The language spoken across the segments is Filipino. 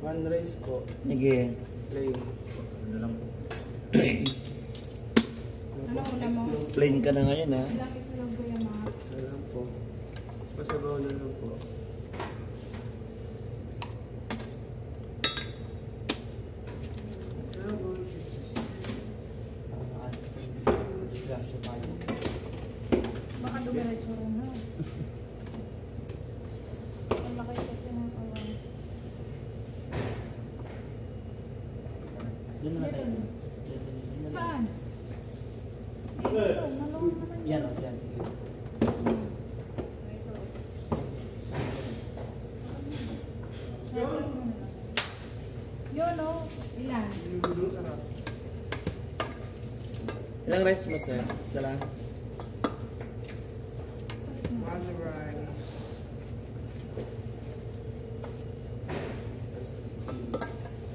One rice po. Sige. Plain. Ano lang po. Ano ulam mo? Plain ka na ngayon ha. Lapit na lang po yung mga. Isa lang po. Pasabaw na lang po. Baka dumiretso rin ha. Ang laki ito pinakawan. Doon na tayo. Saan? Dito, malungan naman Yan o, yan. Sige. Yun o, ilan? Ilang rice mo sir? Isa lang? One rice.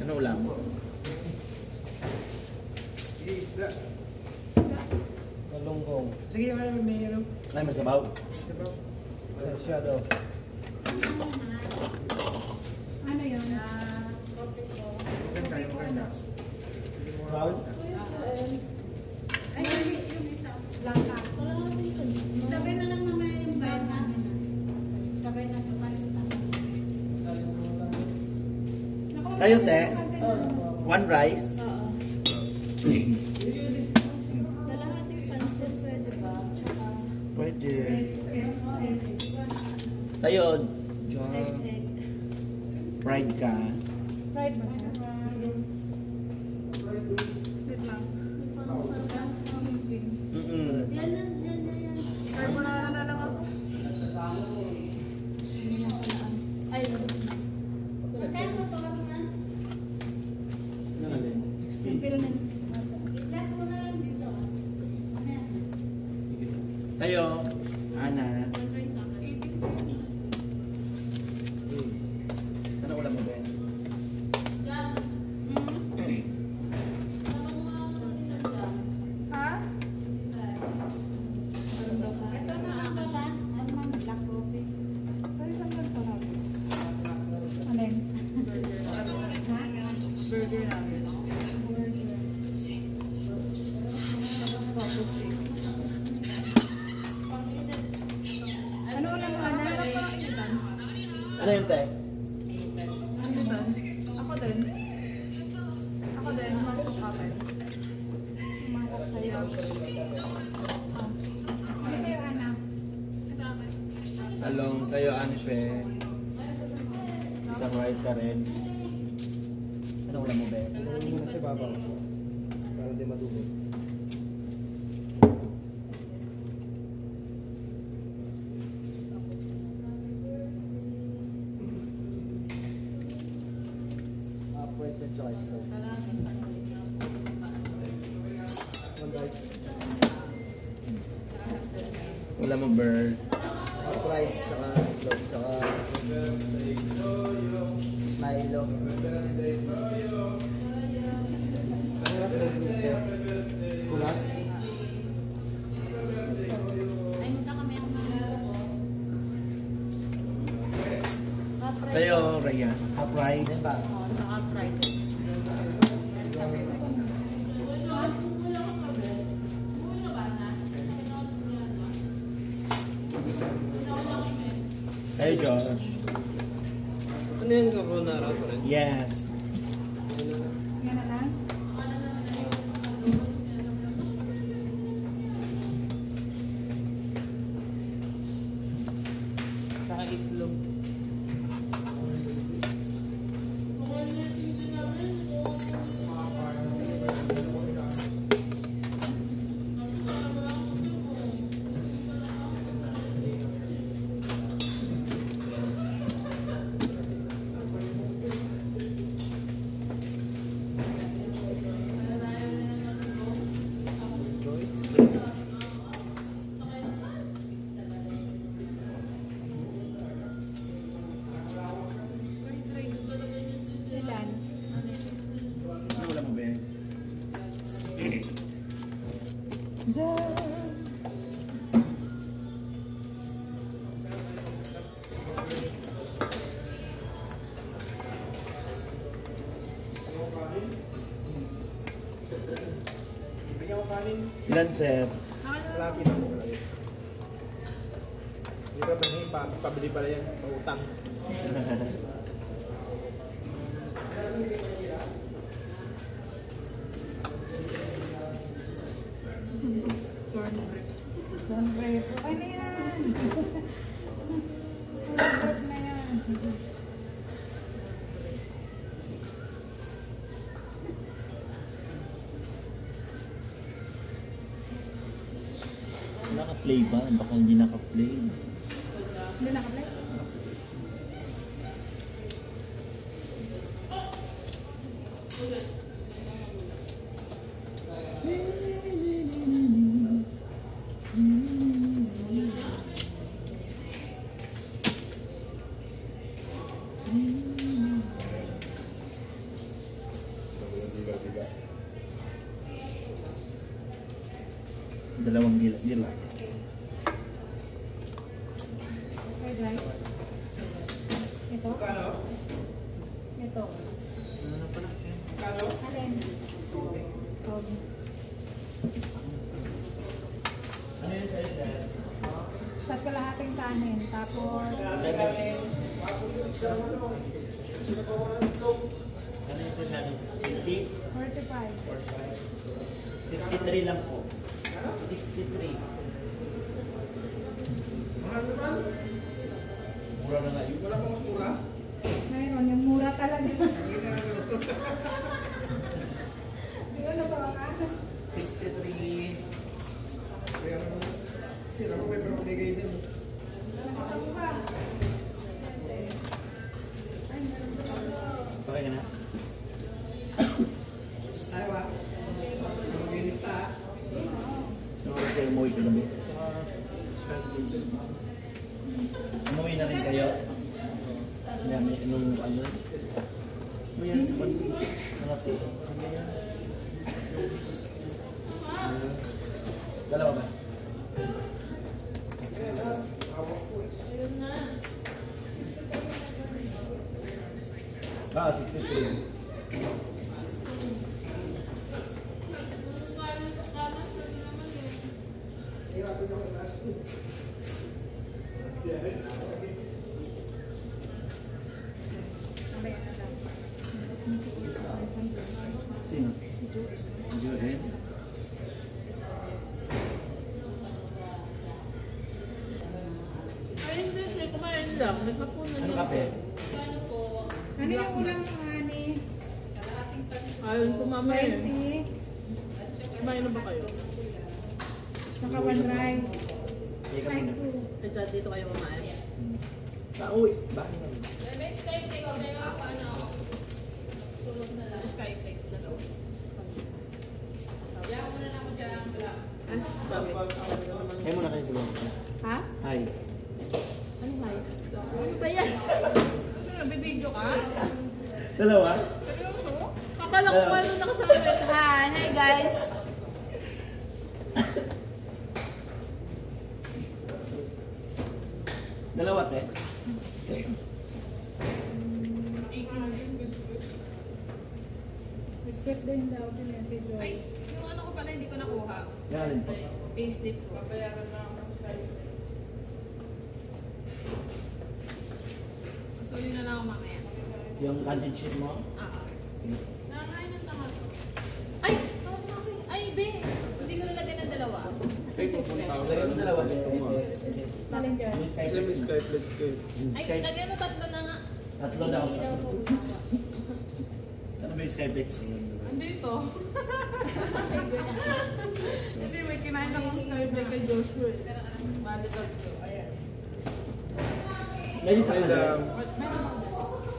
Ano ulam? Isda. Malunggong. Sige, kaya mayroon. Ay, masabaw. Diba? Wala siya daw. Ano yun? Yan tayo kaya. Proud? Ay, yung isa. Langka. Sabay na lang naman yung bayad namin. Sabay na tumalis na. Sa'yo, te? One rice? Oo. Dalahating pansit pwede ba? Tsaka Pwede. Sa'yo, John. egg. Fried ka. Fried ba siya? Wait lang. Parang sarap. Yan. Carbonara na lang ako. Ay, magkano pa kami na? Ano nga din? Yung pilmin. Itas mo na lang dito. Ano yan? Sa'yo, Ana. Ano ulam mo, Ben? Ha? Ito na lang ba ba? Ano man, black coffee. Ay, isang ganito na. Alin? Burger. Burger namin. Ano ulam mo? Ano yun, te? Ano ba? Ako din. Ako din. Mangkok kapal. Mangkok sa'yo. Ano sa'yo, Ana? Talong, sa'yo, Anipe. Isang rice ka rin. Ano ulam mo, Ben? Ano muna sa babaw. Para di madugod. Pwede choice daw. One rice. Ulam mo, bird. Rice, tsaka itlog, tsaka Milo. Kulat? Ay, punta kami ang mga. Sa'yo, Ryan. Half rice. Oo, saka fried. Sa'yo, Josh. Ano yan, carbonara pa rin? Yes. Yan na lang. Saka itlog. Ilan, sir? Laki na mo. Hindi ka manghipa. Pabili pala yan. Pautang. Don't break. Okay na yan. Don't break na yan. Naka-play ba? Baka hindi naka-play. Hindi nakaplay. Dalawang gila. Okay, guys. Ito. Ito. Alin? Ano yun, sir? Sa kalahating kanin. Tapos, Ano yun, sir? 50? 45. 63 lang po. 63. Mura na nga yun. Wala pang mura. Mayroon, yung mura talaga. Di ba natawa ka? 63. Sino mo may pinamigay din? Nakatawa ba? Okay ka na? Ay ba? Maglilista. No, kasi umuwi ka lang. Umuwi na rin kayo? Yan, may anong ano? Ano yan? Malapit. Ano yan? Dalawa ba? Ah, 63. Sino? Si Jordan? Ay, hindi. Kumain lang. Nagkapunan Ano kape? Ano yung ulam mo, honey? Ayun, sumama yun. 20. Kumain na ba kayo? Naka one rice. Ika Try muna. two. Eh, dyan dito kayo kumain. Pauwi. Bakit na rin? Skyflex na daw. Ah, sabi. Ay muna kayo siguro. Ha? Hi. Ano ba yun? Ano ba yan? Nabibidyo ka? Dalawa? Akala ko pa nung nakasama. Hi! Hi guys! Dalawa, te? Biscuit din daw si Messi Joy. Ay, yung ano ko pala hindi ko nakuha. Yan alin po. Payslip ko. Babayaran na ako ng Sorry na lang ako mamaya. Yung content sheet mo? Nakakain ng tanga to. Ay! Ay, be! Hindi ko nalagyan ng dalawa. Lagyan mo dalawa, te. Alin dyan? Yung Skype. Same Skype, let's go. Ay, lagyan mo tatlo na nga. Tatlo daw. Ano ba yung Skype? Andito. Hindi, may kinain akong Skyflex kay Joshua. Malikag ko. Ayan. May isa Ay, na.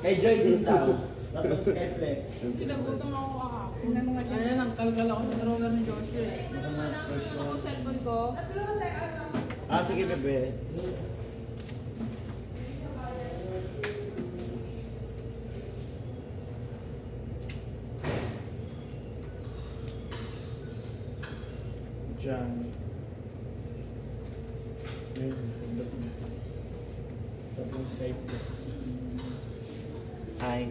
Kay Joy din daw. Tapos Skype. Sinagutom ako kahapon. Tingnan mo nga dyan. Ayan, nagkalgal ako sa drawer ni Joshua. Ako cellphone ko. Ah, sige, bebe. Diyan. Tapos Skype. Hi.